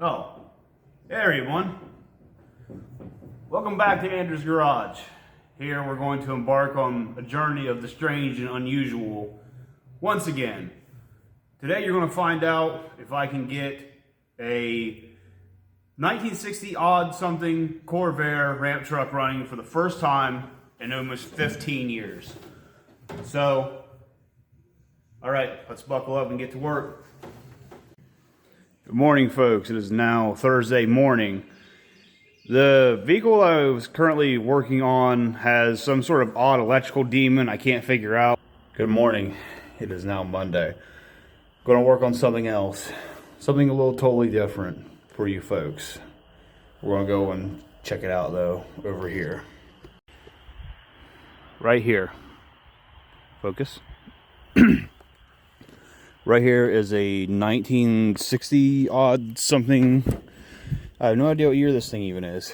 Oh, hey everyone. Welcome back to Andrew's Garage. Here we're going to embark on a journey of the strange and unusual once again. Today you're going to find out if I can get a 1960 odd something Corvair ramp truck running for the first time in almost 15 years. So, alright, let's buckle up and get to work. Good morning, folks. It is now Thursday morning. The vehicle I was currently working on has some sort of odd electrical demon I can't figure out. Good morning. It is now Monday. Going to work on something else. Something a little totally different for you folks. We're going to go and check it out though, over here. Right here. Focus. Right here is a 1960 odd something. I have no idea what year this thing even is.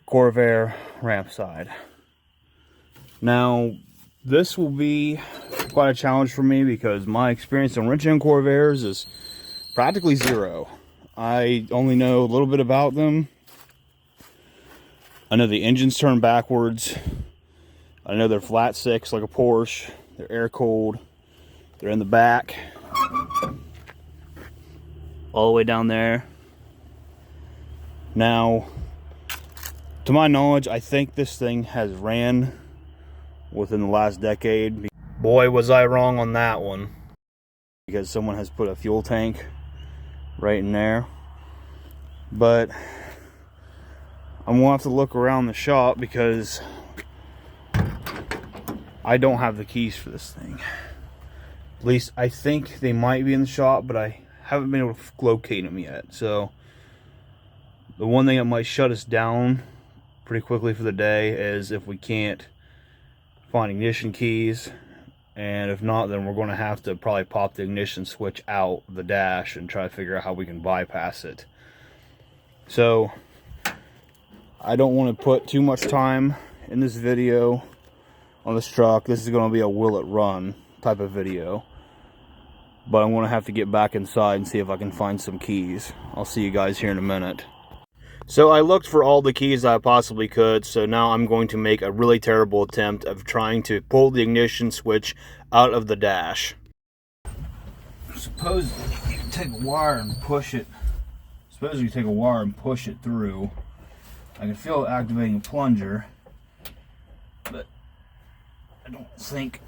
Corvair rampside. Now, this will be quite a challenge for me because my experience on wrenching corvairs is practically zero. I only know a little bit about them. I know the engines turn backwards. I know they're flat six like a Porsche. They're air cooled. They're in the back, all the way down there. Now, to my knowledge, I think this thing has ran within the last decade. Boy, was I wrong on that one, because someone has put a fuel tank right in there. But I'm gonna have to look around the shop because I don't have the keys for this thing. At least I think they might be in the shop, but I haven't been able to locate them yet. So the one thing that might shut us down pretty quickly for the day is if we can't find ignition keys. And if not, then we're going to have to probably pop the ignition switch out of the dash and try to figure out how we can bypass it. So I don't want to put too much time in this video on this truck. This is going to be a will it run type of video, but I'm going to have to get back inside and see if I can find some keys. I'll see you guys here in a minute. So I looked for all the keys I possibly could, so now I'm going to make a really terrible attempt of trying to pull the ignition switch out of the dash. Suppose you take a wire and push it. Suppose you take a wire and push it through. I can feel it activating a plunger, but I don't think.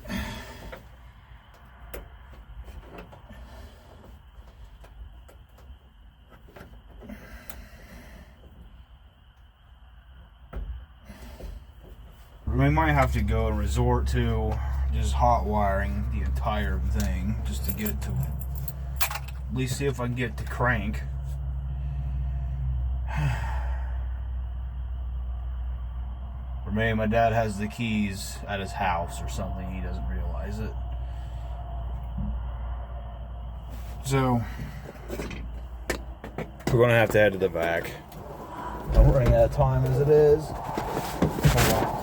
We might have to go and resort to just hot wiring the entire thing just to get it to at least see if I can get it to crank. Or maybe my dad has the keys at his house or something, he doesn't realize it. So we're gonna have to head to the back. I'm running out of time as it is. Hold on.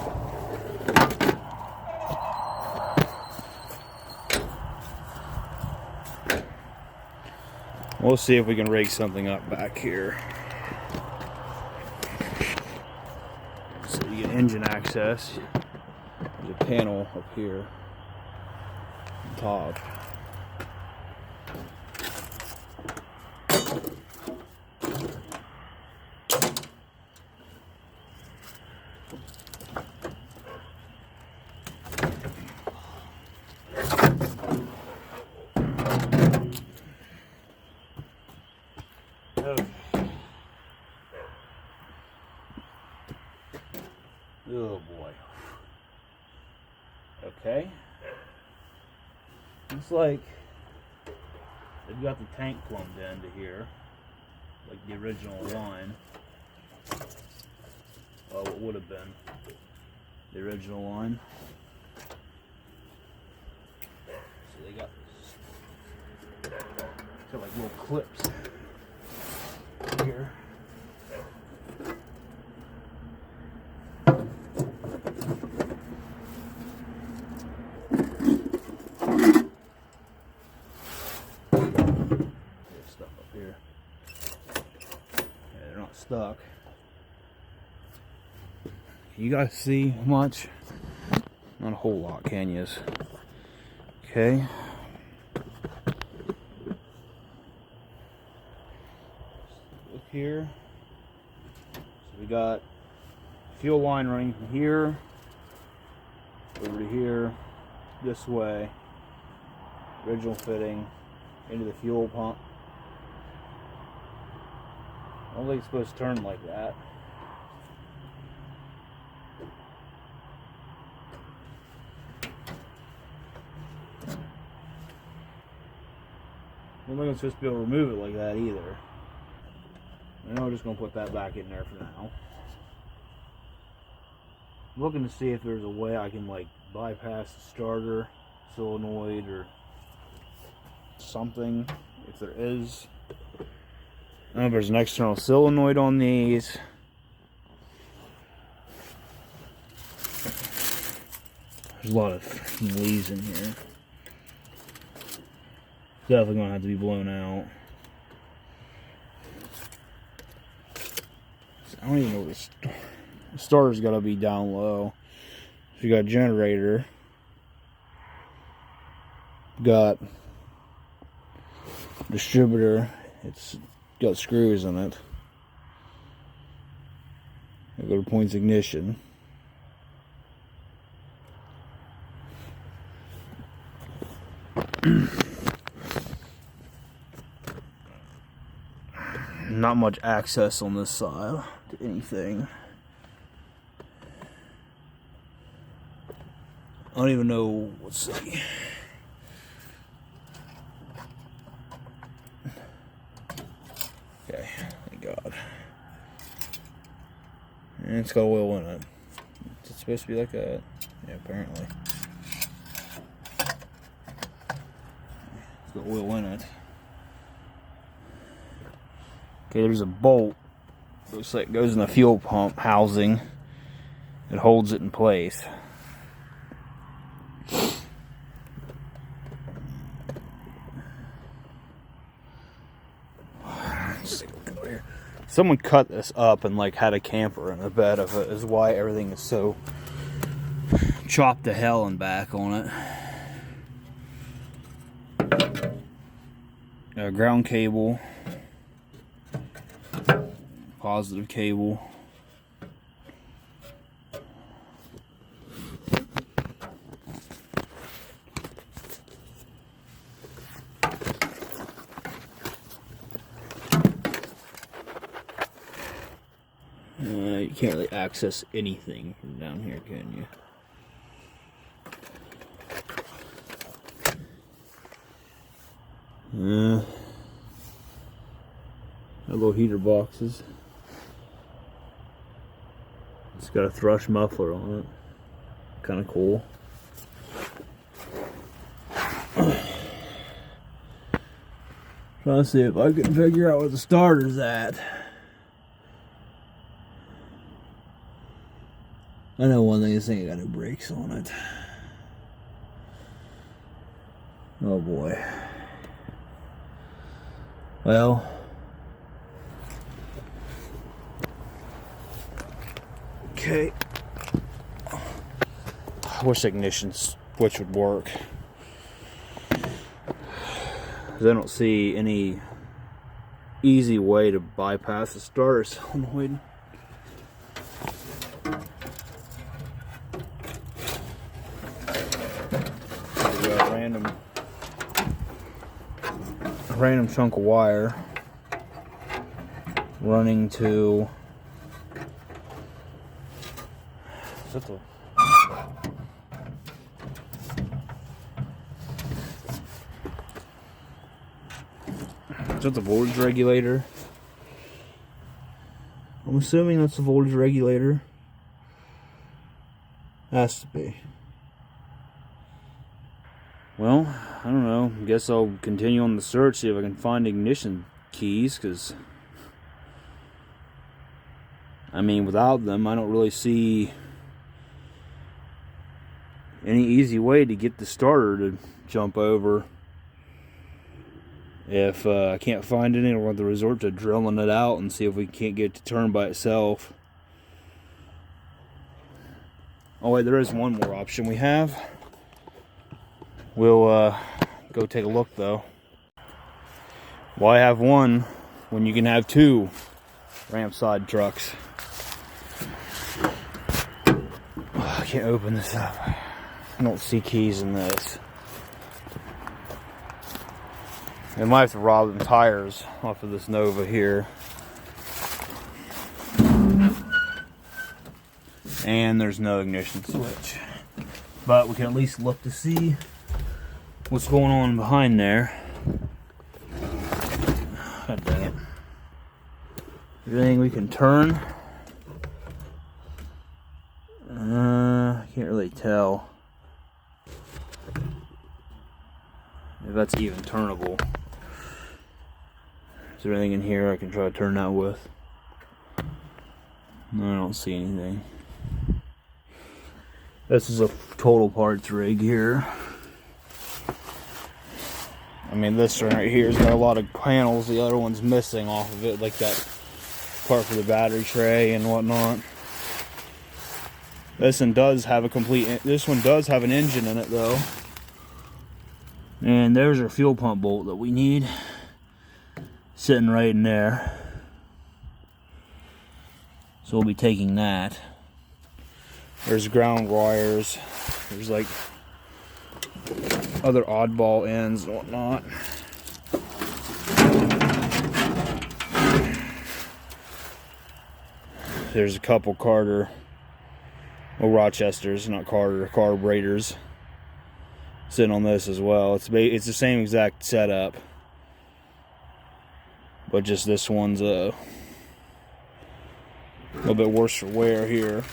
We'll see if we can rig something up back here. So you get engine access. There's a panel up here on top. Oh boy. Okay. Looks like they've got the tank plumbed into here, like the original line. Oh, it would have been the original line. So they got like little clips here. Stuff up here. stuck. You guys see much? Not a whole lot, can you? Okay. Look here. So we got fuel line running from here over to here, this way. Original fitting into the fuel pump. I don't think it's supposed to turn like that. I don't think I'm supposed to be able to remove it like that either. And I'm just going to put that back in there for now. I'm looking to see if there's a way I can like bypass the starter solenoid or something, if there is. I don't know if there's an external solenoid on these. There's a lot of leaves in here. Definitely gonna have to be blown out. I don't even know where the starter's gotta be down low. So you got a generator. Got distributor. It's got screws in it. I go to points ignition. Not much access on this side to anything. I don't even know. Let's see. Okay, thank God. And it's got oil in it. Is it supposed to be like that? Yeah, apparently. It's got oil in it. Okay, there's a bolt. Looks like it goes in the fuel pump housing. It holds it in place. Someone cut this up and like had a camper in the bed of it, is why everything is so chopped to hell and back on it. Ground cable. Positive cable. You can't really access anything from down here, can you? Little heater boxes. It's got a thrush muffler on it. Kind of cool. Trying to see if I can figure out where the starter's at. I know one thing, this thing got no brakes on it. Oh boy. Well. Okay. I wish the ignition switch would work. Because I don't see any easy way to bypass the starter solenoid. Random chunk of wire running to is that the voltage regulator? I'm assuming that's the voltage regulator. Has to be. Well, I don't know. I guess I'll continue on the search, see if I can find ignition keys, because I mean, without them, I don't really see any easy way to get the starter to jump over If I can't find any, we're going to resort to drilling it out and see if we can't get it to turn by itself. Oh wait, there is one more option we have. We'll go take a look though. Why have one when you can have two rampside trucks? Oh, I can't open this up. I don't see keys in this. I might have to rob them tires off of this Nova here. And there's no ignition switch. But we can at least look to see what's going on behind there. God dang it. Everything we can turn. I can't really tell if that's even turnable. Is there anything in here I can try to turn that with? No, I don't see anything. This is a total parts rig here. I mean, this one right here has got a lot of panels. The other one's missing off of it, like that part for the battery tray and whatnot. This one does have this one does have an engine in it though. And there's our fuel pump bolt that we need. Sitting right in there. So we'll be taking that. There's ground wires. There's like other oddball ends and whatnot. There's a couple Rochesters, not Carter, carburetors sitting on this as well. It's the same exact setup, but just this one's a little bit worse for wear here.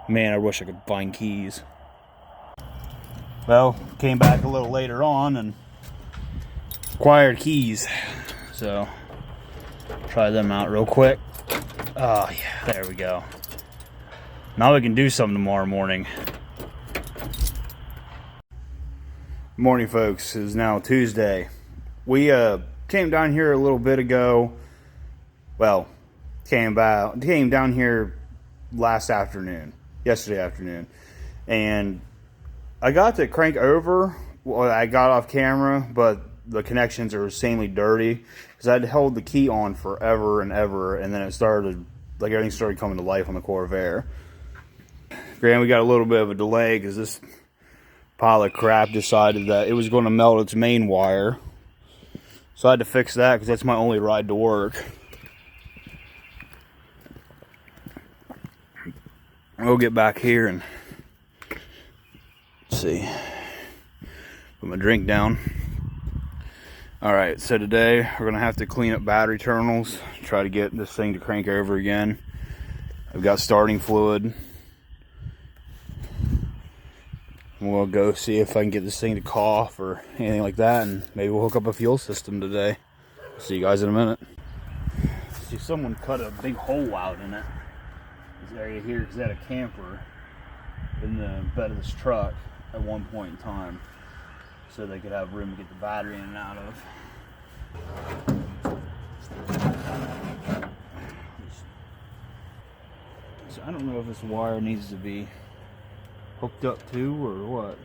Man, I wish I could find keys. Well, came back a little later on and acquired keys. So, try them out real quick. Oh, yeah, there we go. Now we can do something tomorrow morning. Morning, folks. It is now Tuesday. We came down here a little bit ago. Well, came down here yesterday afternoon, and I got to crank over. Well, I got off camera, but the connections are insanely dirty because I'd held the key on forever and ever, and then it started, like, everything started coming to life on the corvair. Granted, we got a little bit of a delay because this pile of crap decided that it was going to melt its main wire, so I had to fix that because that's my only ride to work. We'll get back here and see. Put my drink down. Alright, so today we're going to have to clean up battery terminals, try to get this thing to crank over again. I've got starting fluid. We'll go see if I can get this thing to cough or anything like that, and maybe we'll hook up a fuel system today. See you guys in a minute. See, someone cut a big hole out in it. This area here, because they had a camper in the bed of this truck at one point in time, so they could have room to get the battery in and out of. So I don't know if this wire needs to be hooked up to or what.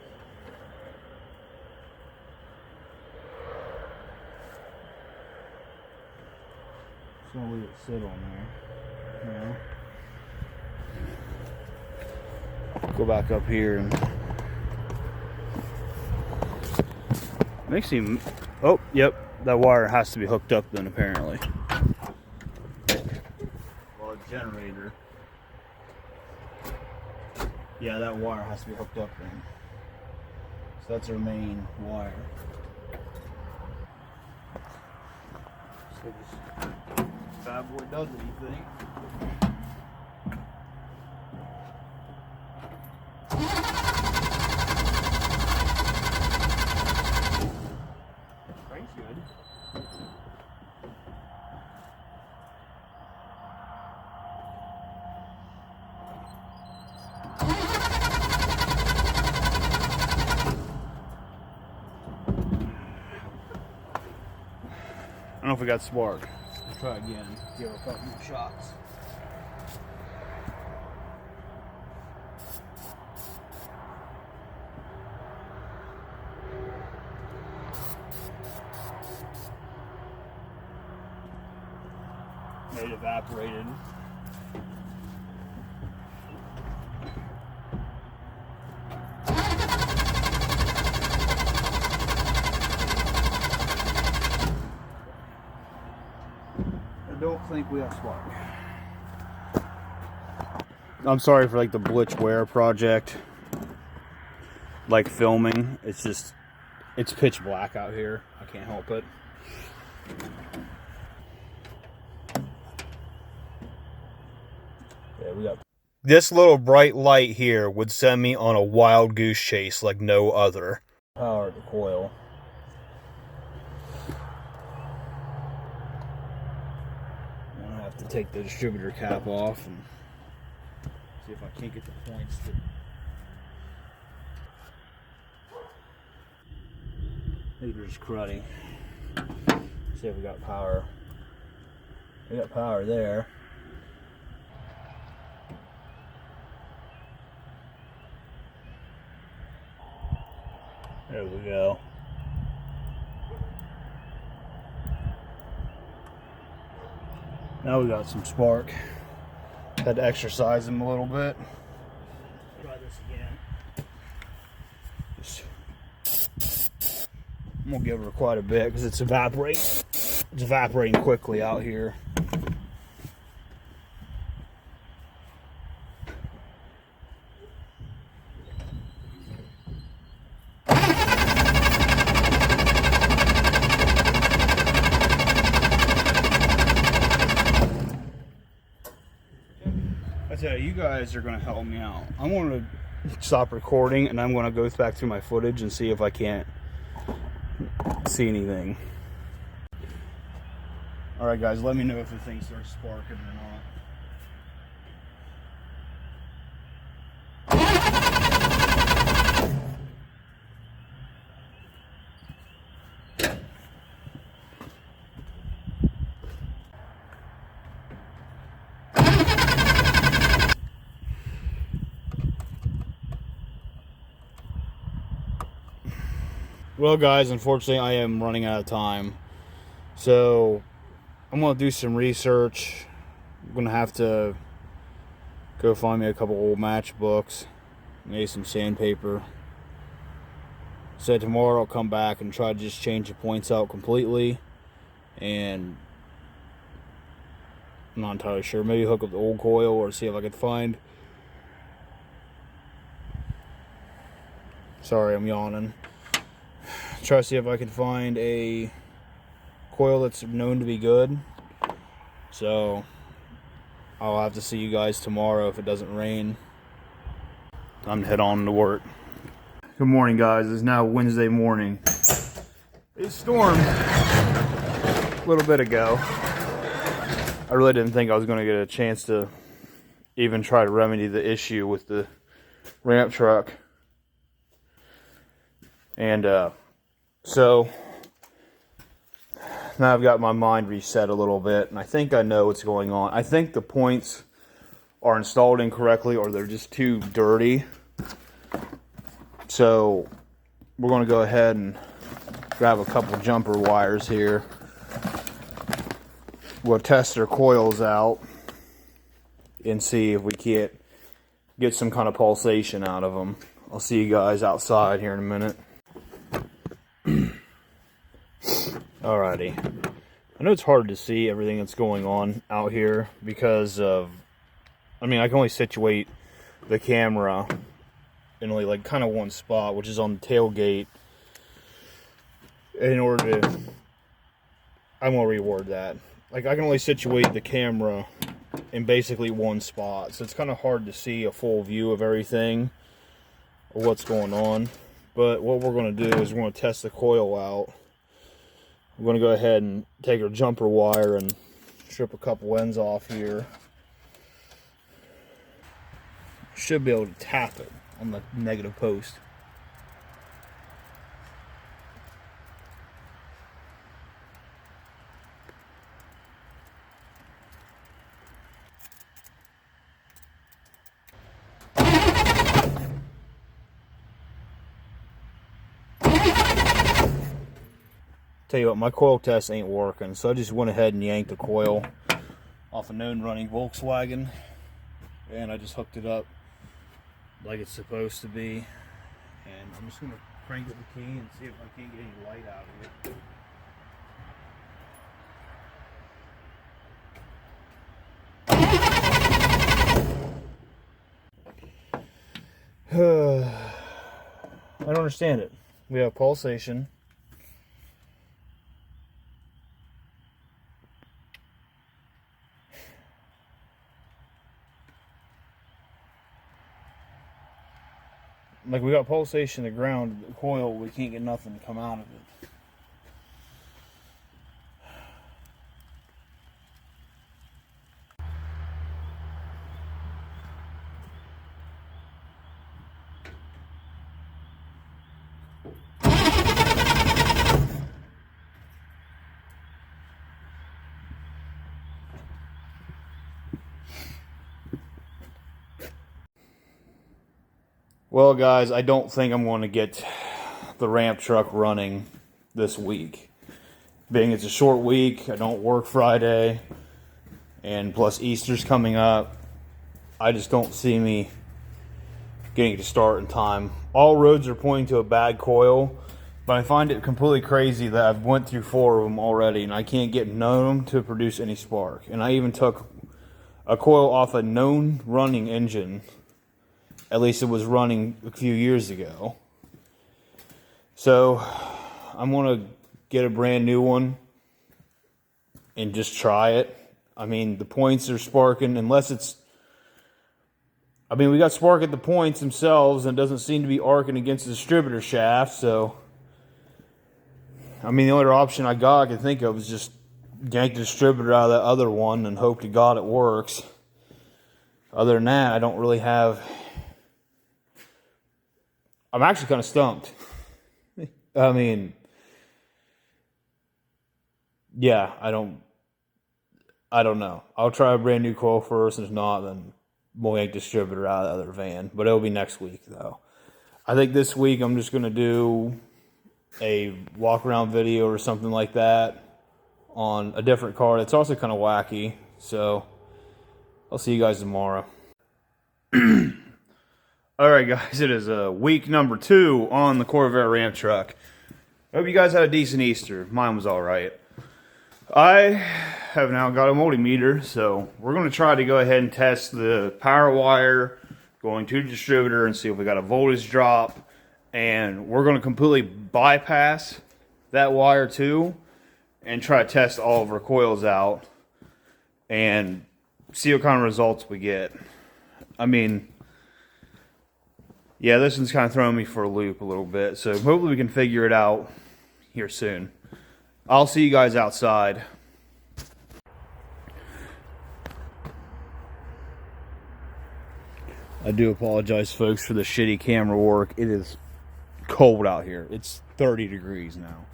Just gonna leave it sit on there, you know. Go back up here and makes him. Oh, yep, that wire has to be hooked up then, apparently. Well, a generator. Yeah, that wire has to be hooked up then. So that's our main wire. So this bad boy does anything. Crank's good. don't know if we got spark. Let's try again. Give her a couple more shots. It evaporated. I don't think we have spark. I'm sorry for like the Blitz wear project, like filming. It's just, it's pitch black out here. I can't help it. Yeah, we got. This little bright light here would send me on a wild goose chase like no other. Power the coil. I'm gonna have to take the distributor cap off and see if I can't get the points to. Maybe just cruddy. See if we got power. We got power there. There we go. Now we got some spark. Had to exercise him a little bit. Try this again. I'm gonna give her quite a bit because it's evaporating. It's evaporating quickly out here. I tell you, you guys are going to help me out. I'm going to stop recording and I'm going to go back through my footage and see if I can't see anything. Alright guys, let me know if the thing starts sparking or not. Well guys, unfortunately I am running out of time. So I'm going to do some research. I'm going to have to go find me a couple old matchbooks, maybe some sandpaper. So tomorrow I'll come back and try to just change the points out completely. And I'm not entirely sure. Maybe hook up the old coil or see if I can find. Sorry, I'm yawning. Try to see if I can find a coil that's known to be good. So I'll have to see you guys tomorrow if it doesn't rain. Time to head on to work. Good morning guys, it's now Wednesday morning. It stormed a little bit ago. I really didn't think I was going to get a chance to even try to remedy the issue with the ramp truck. And so now I've got my mind reset a little bit, and I think I know what's going on. I think the points are installed incorrectly, or they're just too dirty. So we're going to go ahead and grab a couple jumper wires here. We'll test their coils out and see if we can't get some kind of pulsation out of them. I'll see you guys outside here in a minute. Alrighty. I know it's hard to see everything that's going on out here because of, I mean, I can only situate the camera in only like kind of one spot, which is on the tailgate. In order to, I'm gonna reword that. Like, I can only situate the camera in basically one spot, so it's kind of hard to see a full view of everything or what's going on. But what we're going to do is we're going to test the coil out. We're going to go ahead and take our jumper wire and strip a couple ends off here. Should be able to tap it on the negative post. Tell you what, my coil test ain't working, so I just went ahead and yanked the coil off a known running Volkswagen, and I just hooked it up like it's supposed to be. And I'm just gonna crank up the key and see if I can't get any light out of it. I don't understand it. We have pulsation. Like, we got pulsation in the ground, the coil, we can't get nothing to come out of it. Well, guys, I don't think I'm going to get the ramp truck running this week. Being it's a short week, I don't work Friday, and plus Easter's coming up, I just don't see me getting it to start in time. All roads are pointing to a bad coil, but I find it completely crazy that I've went through 4 of them already, and I can't get none of them to produce any spark. And I even took a coil off a known running engine. At least it was running a few years ago. So I'm going to get a brand new one and just try it. I mean, the points are sparking unless it's... I mean, we got spark at the points themselves and it doesn't seem to be arcing against the distributor shaft. So, I mean, the only option I can think of is just yank the distributor out of that other one and hope to God it works. Other than that, I don't really have... I'm actually kind of stumped. I mean, yeah, I don't know. I'll try a brand new coil first, and if not, then we'll yank distributor out of the other van. But it'll be next week, though. I think this week I'm just going to do a walk-around video or something like that on a different car. It's also kind of wacky, so I'll see you guys tomorrow. Alright guys, it is week number 2 on the Corvair ramp truck. I hope you guys had a decent Easter. Mine was alright. I have now got a multimeter, so we're going to try to go ahead and test the power wire going to the distributor and see if we got a voltage drop. And we're going to completely bypass that wire too and try to test all of our coils out and see what kind of results we get. I mean... yeah, this one's kind of throwing me for a loop a little bit, so hopefully we can figure it out here soon. I'll see you guys outside. I do apologize, folks, for the shitty camera work. It is cold out here. It's 30 degrees now.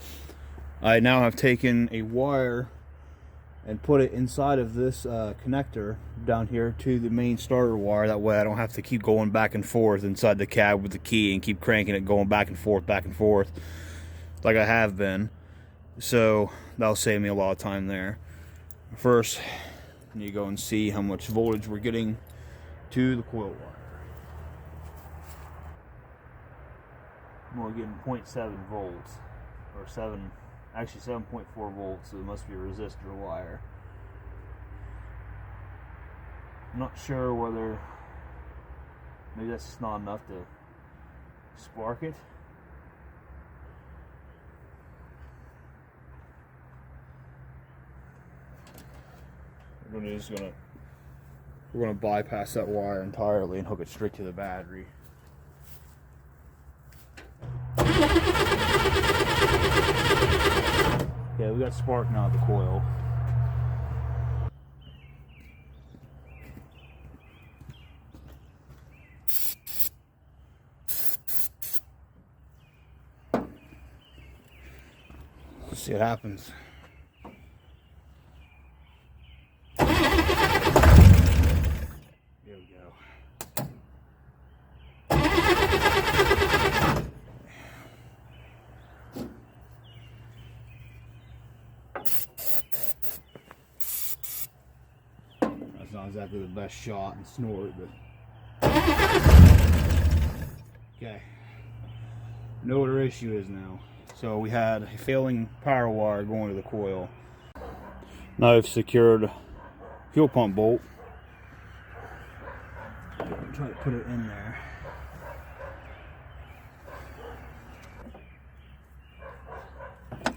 I now have taken a wire and put it inside of this connector down here to the main starter wire. That way I don't have to keep going back and forth inside the cab with the key and keep cranking it, going back and forth like I have been. So that'll save me a lot of time there. First, you go and see how much voltage we're getting to the coil wire. We're getting 0.7 volts, or 7.4 volts, so it must be a resistor wire. I'm not sure whether maybe that's just not enough to spark it. We're gonna bypass that wire entirely and hook it straight to the battery. Yeah, we got spark now at the coil. Let's see what happens. There we go. not exactly the best shot and snort, but okay. Know what our issue is now. So we had a failing power wire going to the coil. Now I've secured fuel pump bolt. Try to put it in there. This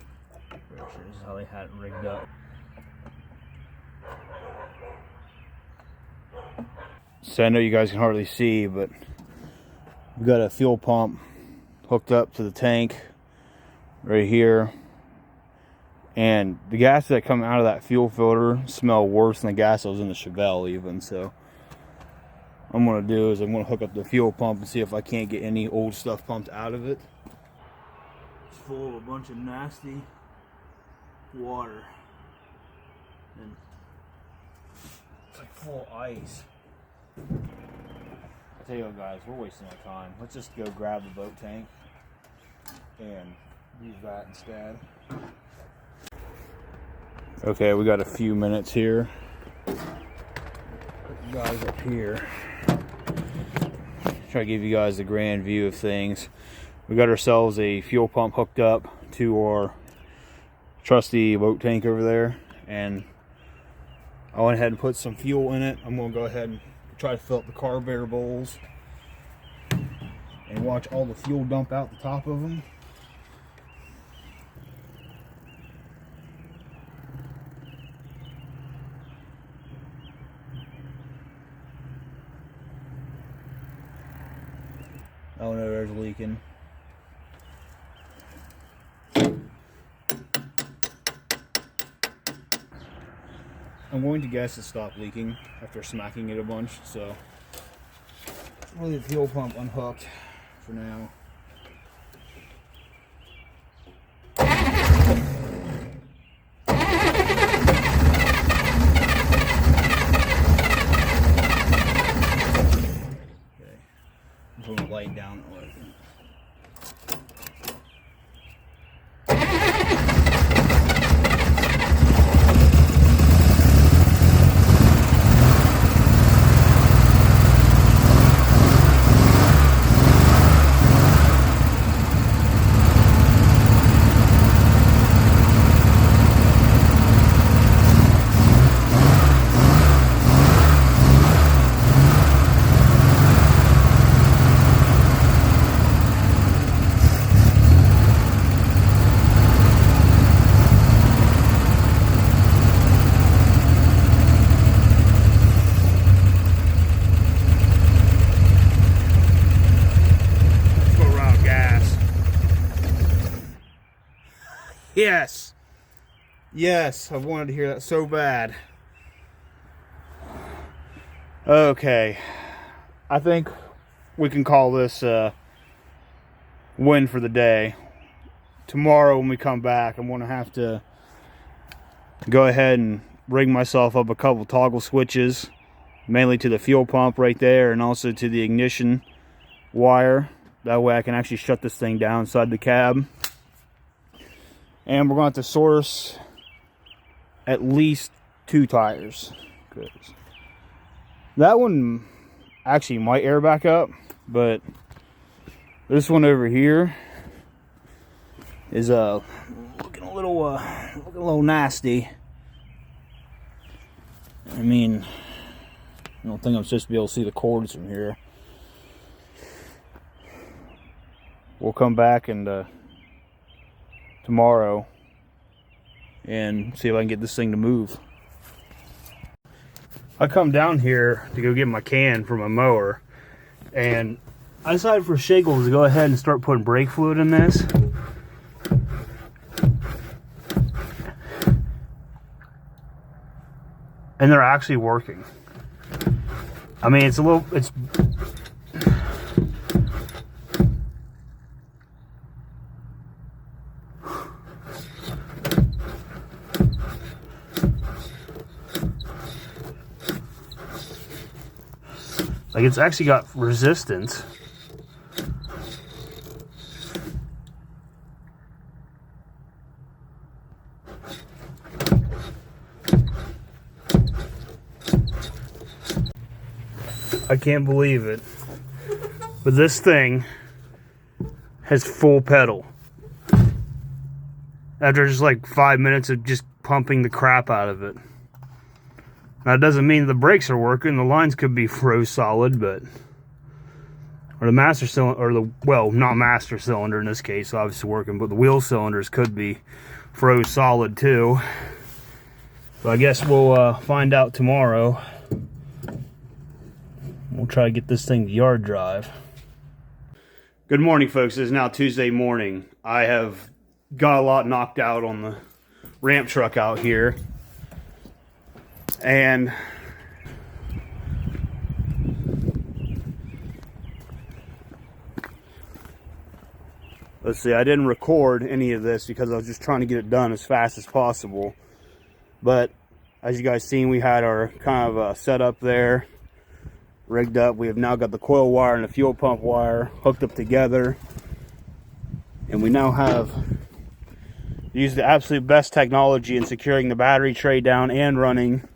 is how they had it rigged up. So I know you guys can hardly see, but we've got a fuel pump hooked up to the tank right here. And the gas that come out of that fuel filter smell worse than the gas that was in the Chevelle even. So what I'm going to do is I'm going to hook up the fuel pump and see if I can't get any old stuff pumped out of it. It's full of a bunch of nasty water. And it's like full of ice. I tell you what, guys, we're wasting our time. Let's just go grab the boat tank and use that instead. Okay, we got a few minutes here. Put you guys up here. Try to give you guys the grand view of things. We got ourselves a fuel pump hooked up to our trusty boat tank over there, and I went ahead and put some fuel in it. I'm going to go ahead and try to fill up the corvair bowls and watch all the fuel dump out the top of them. Oh no, there's leaking. I'm going to guess it stopped leaking after smacking it a bunch, so we'll leave the fuel pump unhooked for now. Okay, I'm putting the light down. Yes. Yes, I've wanted to hear that so bad. Okay. I think we can call this a win for the day. Tomorrow when we come back, I'm going to have to go ahead and rig myself up a couple toggle switches, mainly to the fuel pump right there and also to the ignition wire. That way I can actually shut this thing down inside the cab. And we're going to have to source at least 2 tires. Good. That one actually might air back up, but this one over here is looking a little nasty. I mean, I don't think I'm supposed to be able to see the cords from here. We'll come back and tomorrow and see if I can get this thing to move. I come down here to go get my can for my mower, and I decided for Shagles to go ahead and start putting brake fluid in this. And they're actually working. I mean, it's like it's actually got resistance. I can't believe it. But this thing has full pedal. After just like 5 minutes of just pumping the crap out of it. Now, it doesn't mean the brakes are working. The lines could be froze solid, but... Or the master cylinder, or the, well, not master cylinder in this case, obviously working, but the wheel cylinders could be froze solid too. So I guess we'll find out tomorrow. We'll try to get this thing to yard drive. Good morning, folks. It is now Tuesday morning. I have got a lot knocked out on the ramp truck out here. And let's see, I didn't record any of this because I was just trying to get it done as fast as possible. But as you guys seen, we had our kind of setup there rigged up. We have now got the coil wire and the fuel pump wire hooked up together, and we now have used the absolute best technology in securing the battery tray down and running.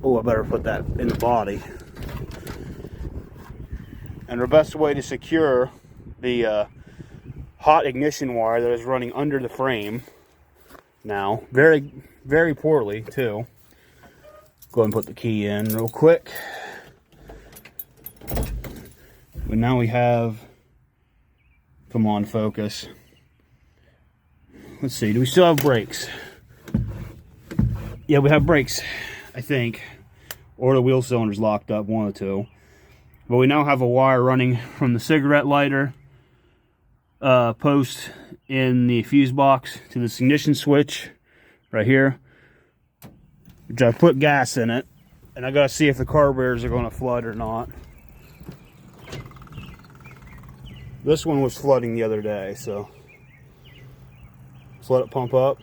Oh, I better put that in the body. And our best way to secure the hot ignition wire that is running under the frame now, very, very poorly too. Go ahead and put the key in real quick. But now we have, come on, focus. Let's see, do we still have brakes? Yeah, we have brakes, I think. Or the wheel cylinder's locked up, one of the two. But we now have a wire running from the cigarette lighter post in the fuse box to this ignition switch right here, which I put gas in it, and I gotta see if the corvairs are gonna flood or not. This one was flooding the other day, so let's let it pump up.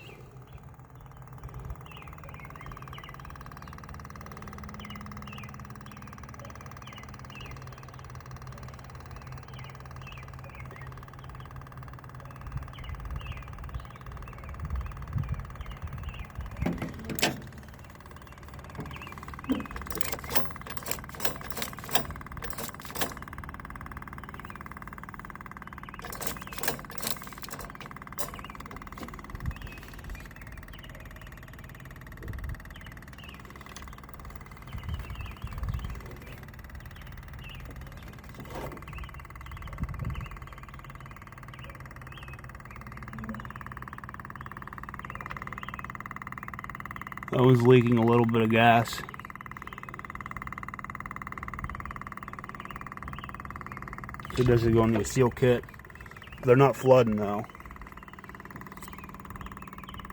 I was leaking a little bit of gas. So this is going to need a seal kit. They're not flooding though.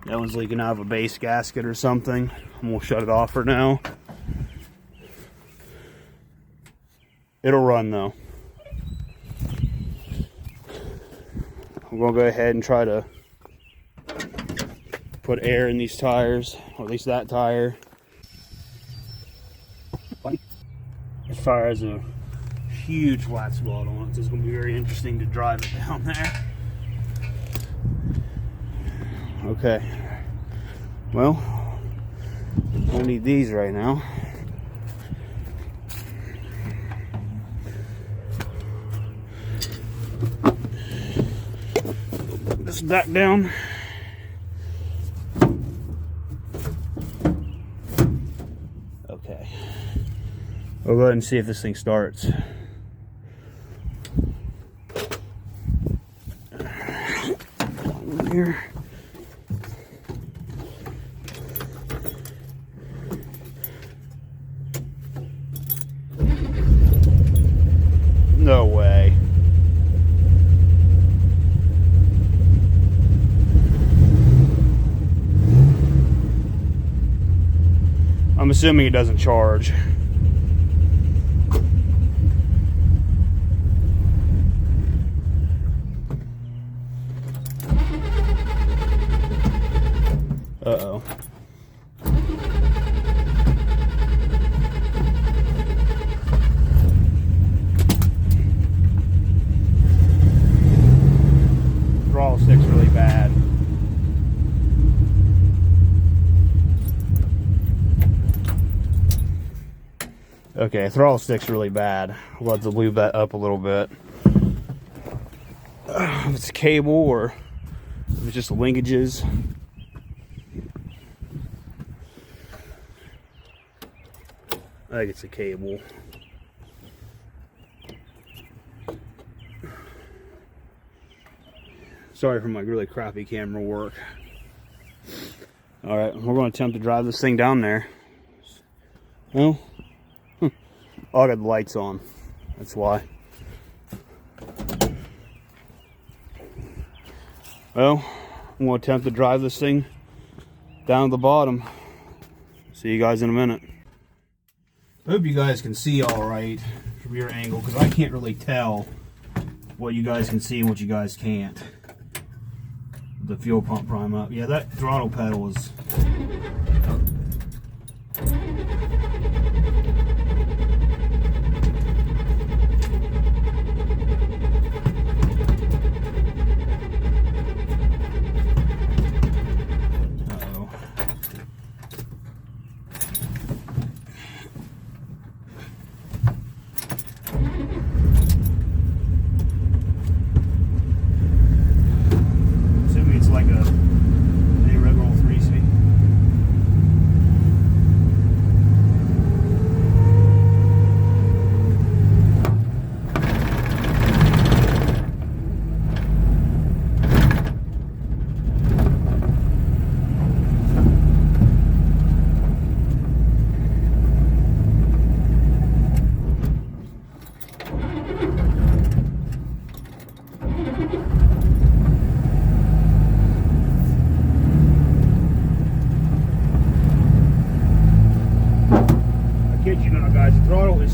That one's leaking out of a base gasket or something. I'm gonna shut it off for now. It'll run though. I'm gonna go ahead and try to put air in these tires, or at least that tire. This tire has a huge flat spot on it, so it's going to be very interesting to drive it down there. Okay, well, I don't need these right now. Put this back down. Okay, we'll go ahead and see if this thing starts. Here. No way. I'm assuming it doesn't charge. Uh-oh. Throttle stick's really bad. Okay, throttle stick's really bad. We'll have to lube that up a little bit. If it's a cable or if it's just linkages. I think it's a cable. Sorry for my really crappy camera work. All right, we're going to attempt to drive this thing down there. No? Oh, I got the lights on. That's why. Well, I'm going to attempt to drive this thing down to the bottom. See you guys in a minute. I hope you guys can see all right from your angle, because I can't really tell what you guys can see and what you guys can't. The fuel pump prime up. Yeah, that throttle pedal is...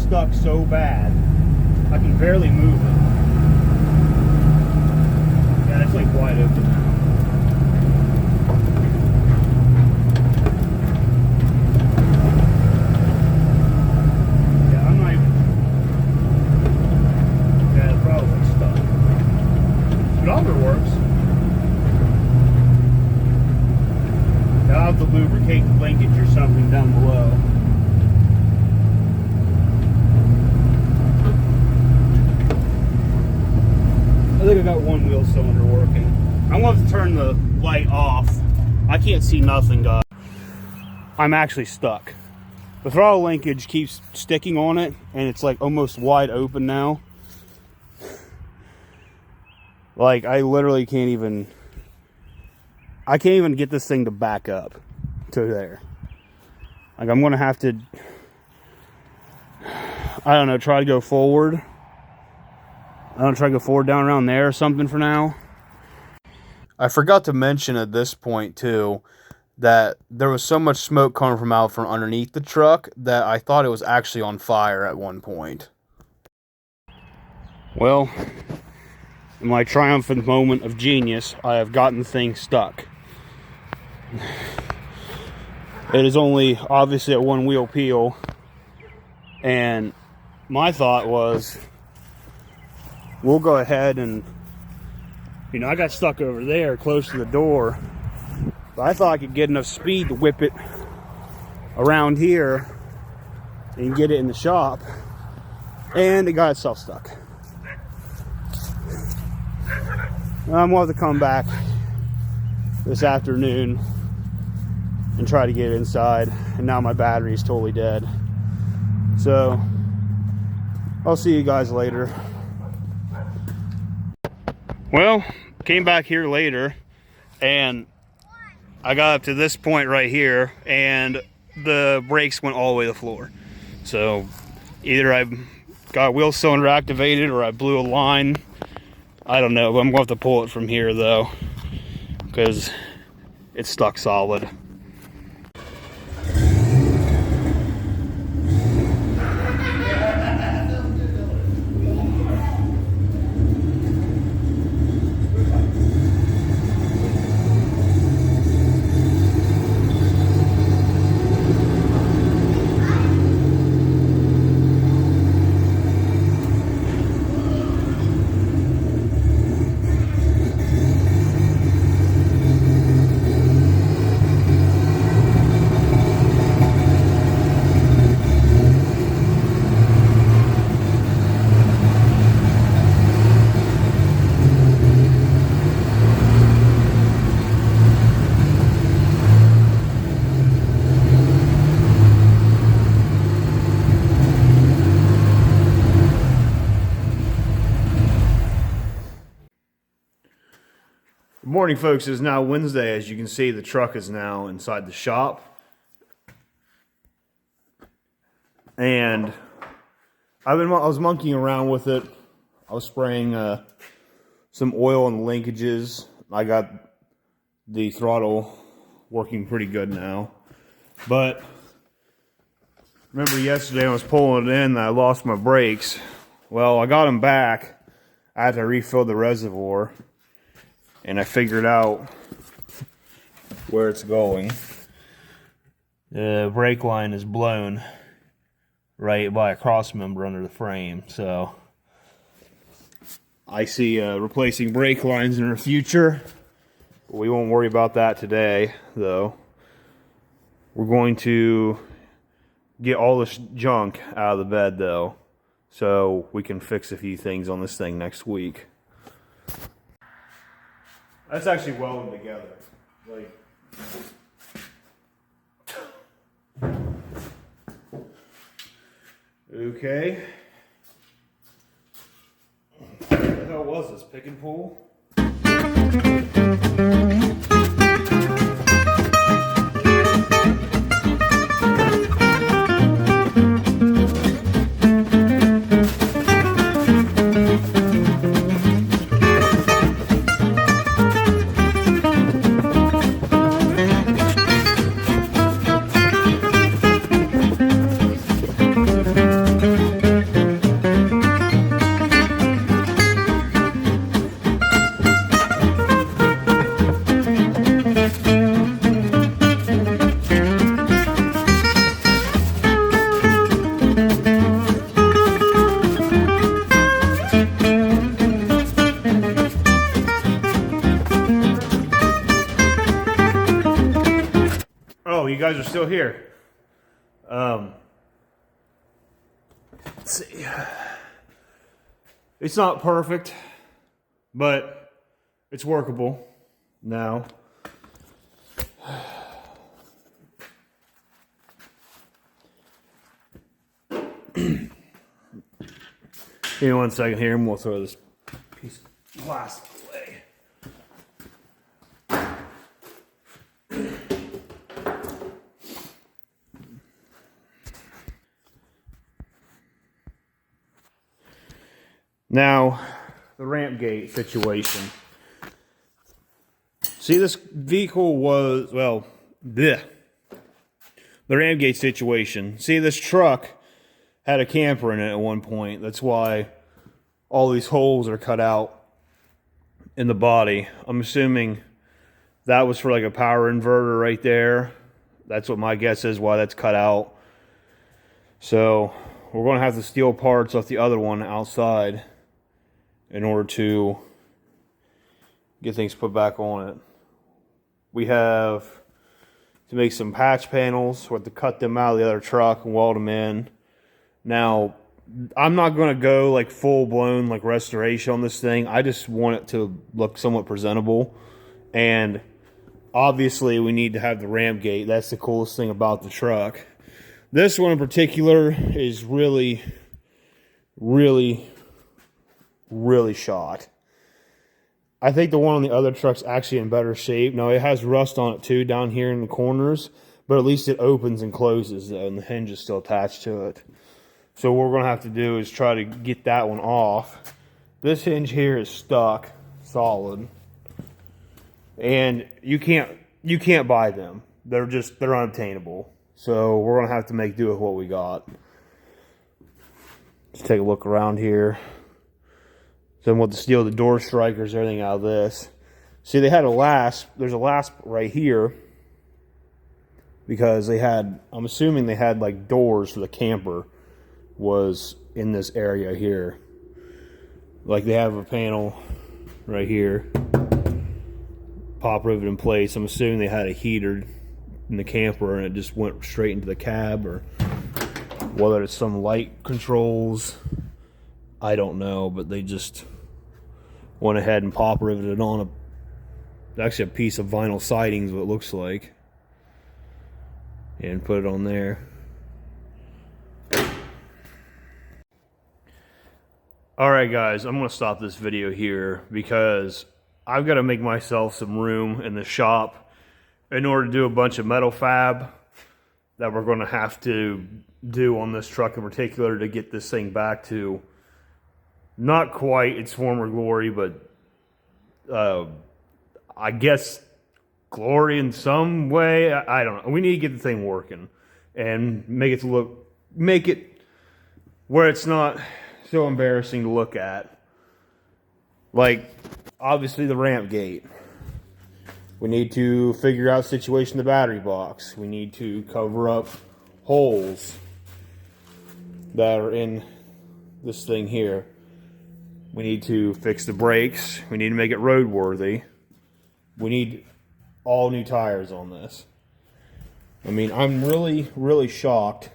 stuck so bad I can barely move it. Yeah, it's like wide open now. Yeah, I'm not even... Yeah, it's probably stuck. Speedometer works. I'll have to lubricate the linkage or something down below. I think I got one wheel cylinder working. I'm going to have to turn the light off. I can't see nothing, guys. I'm actually stuck. The throttle linkage keeps sticking on it, and it's like almost wide open now. Like, I literally can't even... I can't even get this thing to back up to there. Like, I'm going to have to... I don't know, try to go forward. I'm going to try to go forward down around there or something for now. I forgot to mention at this point, too, that there was so much smoke coming from out from underneath the truck that I thought it was actually on fire at one point. Well, in my triumphant moment of genius, I have gotten the thing stuck. It is only obviously a one-wheel peel, and my thought was, we'll go ahead and, you know, I got stuck over there close to the door, but I thought I could get enough speed to whip it around here and get it in the shop, and it got itself stuck. I'm going to have to come back this afternoon and try to get it inside, and now my battery is totally dead. So I'll see you guys later. Well, came back here later, and I got up to this point right here, and the brakes went all the way to the floor. So either I got wheel cylinder activated or I blew a line. I don't know, but I'm going to have to pull it from here though, because it's stuck solid. Good morning, folks. It is now Wednesday. As you can see, the truck is now inside the shop. And I was monkeying around with it. I was spraying some oil on the linkages. I got the throttle working pretty good now. But remember yesterday I was pulling it in and I lost my brakes. Well, I got them back. I had to refill the reservoir. And I figured out where it's going. The brake line is blown right by a cross member under the frame. So I see replacing brake lines in the future. We won't worry about that today, though. We're going to get all this junk out of the bed, though, so we can fix a few things on this thing next week. That's actually welded together. Like, okay. What the hell was this? Pick and pull? Oh, you guys are still here. Let's see. It's not perfect, but it's workable now. Give me 1 second here and we'll throw this piece of plastic away. Now, the ramp gate situation. See, this vehicle was, well, bleh. The ramp gate situation. See, this truck had a camper in it at one point. That's why all these holes are cut out in the body. I'm assuming that was for like a power inverter right there. That's what my guess is why that's cut out. So we're going to have to steal parts off the other one outside in order to get things put back on it. We have to make some patch panels. We have to cut them out of the other truck and weld them in. Now, I'm not going to go like full-blown like restoration on this thing. I just want it to look somewhat presentable. And obviously we need to have the ramp gate. That's the coolest thing about the truck. This one in particular is really shot. I think the one on the other truck's actually in better shape. Now, it has rust on it too down here in the corners, but at least it opens and closes though, and the hinge is still attached to it. So what we're going to have to do is try to get that one off. This hinge here is stuck solid, and you can't buy them. They're unobtainable. So we're going to have to make do with what we got. Let's take a look around here. So we'll have to steal the door strikers, everything out of this. See, they had a lasp. There's a lasp right here because they had, I'm assuming they had like doors for the camper was in this area here. Like they have a panel right here, pop rivet in place. I'm assuming they had a heater in the camper and it just went straight into the cab, or whether it's some light controls, I don't know, but they just went ahead and pop riveted on actually a piece of vinyl siding is what it looks like, and put it on there. Alright guys, I'm going to stop this video here because I've got to make myself some room in the shop in order to do a bunch of metal fab that we're going to have to do on this truck in particular to get this thing back to not quite its former glory, but I guess glory in some way. I don't know. We need to get the thing working and make it where it's not so embarrassing to look at. Like, obviously the ramp gate. We need to figure out the situation in the battery box. We need to cover up holes that are in this thing here. We need to fix the brakes. We need to make it roadworthy. We need all new tires on this. I mean, I'm really, really shocked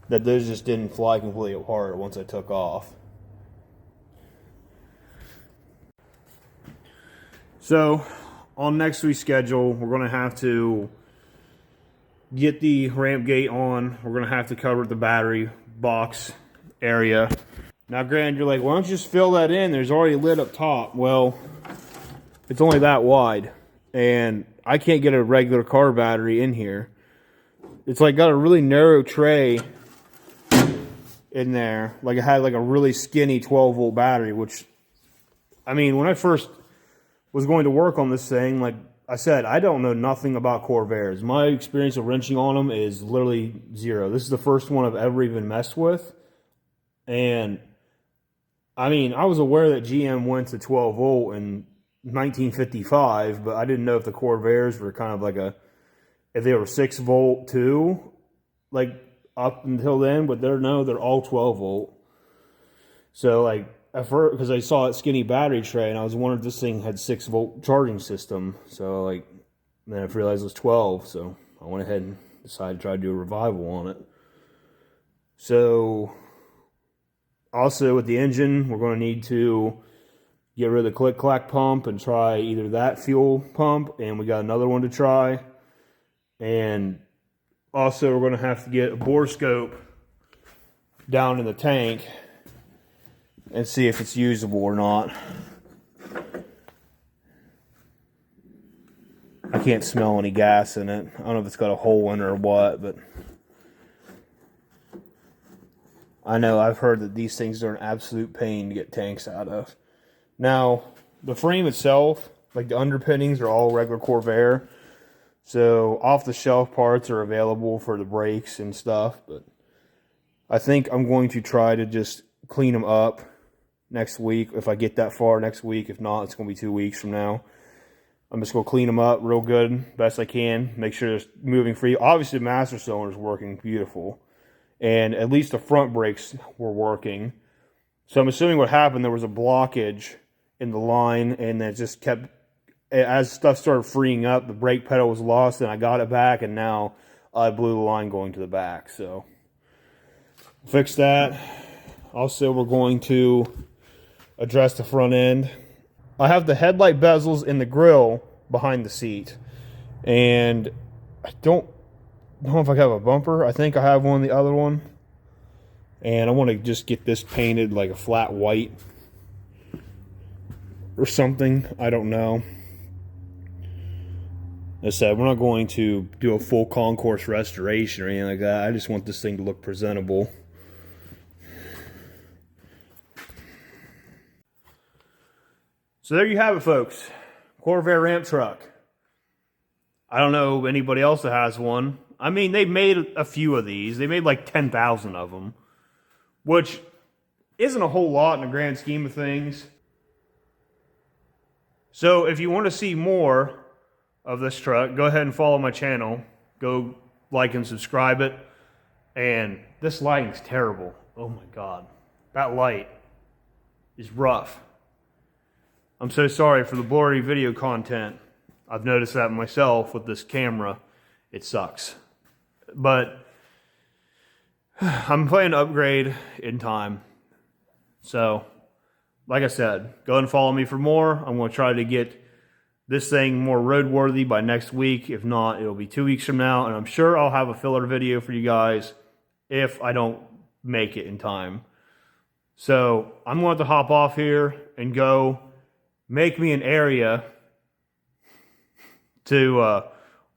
that those just didn't fly completely apart once I took off. So, on next week's schedule, we're going to have to get the ramp gate on. We're going to have to cover the battery box area. Now, granted, you're like, why don't you just fill that in? There's already a lid up top. Well, it's only that wide, and I can't get a regular car battery in here. It's like got a really narrow tray in there. Like it had like a really skinny 12-volt battery, which, I mean, when I first was going to work on this thing, like I said, I don't know nothing about corvairs. My experience of wrenching on them is literally zero. This is the first one I've ever even messed with. And I mean, I was aware that GM went to 12 volt in 1955, but I didn't know if the corvairs were kind of like if they were 6 volt too, like up until then, but they're all 12 volt. So like, at first, because I saw that skinny battery tray, and I was wondering if this thing had 6 volt charging system. So like, then I realized it was 12. So I went ahead and decided to try to do a revival on it. So also with the engine, we're going to need to get rid of the click-clack pump and try either that fuel pump, and we got another one to try. And also we're going to have to get a bore scope down in the tank and see if it's usable or not. I can't smell any gas in it. I don't know if it's got a hole in it or what, but I know I've heard that these things are an absolute pain to get tanks out of. Now, the frame itself, like the underpinnings, are all regular corvair. So off-the-shelf parts are available for the brakes and stuff, but I think I'm going to try to just clean them up next week, if I get that far next week. If not, it's going to be 2 weeks from now. I'm just going to clean them up real good, best I can, make sure it's moving free. Obviously, the master cylinder is working beautiful, and at least the front brakes were working. So I'm assuming what happened, there was a blockage in the line, and it just kept, as stuff started freeing up, the brake pedal was lost, and I got it back, and now I blew the line going to the back. So fix that. Also, we're going to address the front end. I have the headlight bezels in the grill behind the seat, and I don't know if I have a bumper. I think I have one, the other one, and I want to just get this painted like a flat white or something. I don't know. As I said, we're not going to do a full concourse restoration or anything like that. I just want this thing to look presentable. So there you have it, folks. Corvair ramp truck. I don't know anybody else that has one. I mean, they made a few of these. They made like 10,000 of them, which isn't a whole lot in the grand scheme of things. So if you want to see more of this truck, go ahead and follow my channel. Go like and subscribe it. And this lighting's terrible. Oh my God. That light is rough. I'm so sorry for the blurry video content. I've noticed that myself with this camera. It sucks. But I'm planning to upgrade in time. So, like I said, go ahead and follow me for more. I'm going to try to get this thing more roadworthy by next week. If not, it'll be 2 weeks from now. And I'm sure I'll have a filler video for you guys if I don't make it in time. So, I'm going to have to hop off here and go make me an area to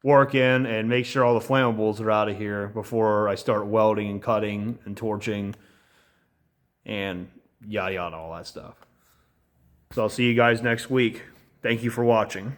work in and make sure all the flammables are out of here before I start welding and cutting and torching and yada yada, all that stuff. So I'll see you guys next week. Thank you for watching.